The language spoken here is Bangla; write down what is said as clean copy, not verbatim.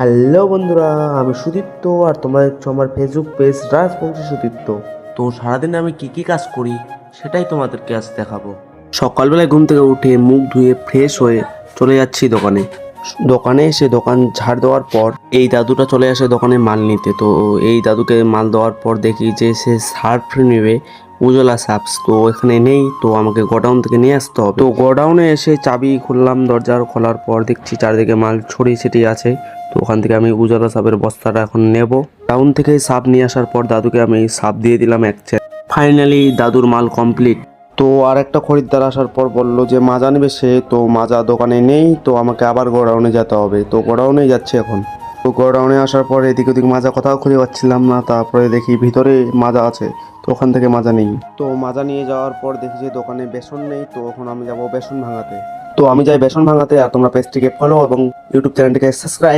হ্যালো বন্ধুরা, আমি সুদীপ্ত আর তোমরা দেখছো আমার ফেসবুক পেজ রাজবংশী সুদীপ্ত। তো সারাদিন আমি কি কি কাজ করি সেটাই তোমাদেরকে আজ দেখাবো। সকালবেলায় ঘুম থেকে উঠে মুখ ধুয়ে ফ্রেশ হয়ে চলে যাচ্ছি দোকানে। দোকানে এসে দোকান ঝাড় দেওয়ার পর এই দাদুটা চলে আসে দোকানে মাল নিতে। তো এই দাদুকে মাল দেওয়ার পর দেখি যে সে সার্ফ নেবে, উজালা সার্ফস তো এখানে নেই, তো আমাকে গোডাউন থেকে নিয়ে আসতে হবে। তো গোডাউনে এসে চাবি খুললাম, দরজার খোলার পর দেখছি চারিদিকে মাল ছড়িয়ে ছিটিয়ে আছে। তো ওখান থেকে আমি উজালা সাপের বস্তাটা এখন নেব। টাউন থেকে সাপ নিয়ে আসার পর দাদুকে আমি সাপ দিয়ে দিলাম এক চেন। ফাইনালি দাদুর মাল কমপ্লিট। তো আর একটা খরিদ্দার আসার পর বলল যে মাজা নেবে সে, তো মাজা দোকানে নেই, তো আমাকে আবার গোডাউনে যেতে হবে। তো গোডাউনে যাচ্ছি এখন। তো গোডাউনে আসার পর এদিক ওদিক মাজা কোথাও খুঁজে পাচ্ছিলাম না, তারপরে দেখি ভিতরে মাজা আছে, তো ওখান থেকে মাজা নেই। তো মাজা নিয়ে যাওয়ার পর দেখি যে দোকানে বেসন নেই, তো এখন আমি যাব বেসন ভাঙাতে। তো আমি যাই বেসন ভাঙাতে, আর তোমরা পেজটিকে ফলো এবং ইউটিউব চ্যানেলটিকে সাবস্ক্রাইব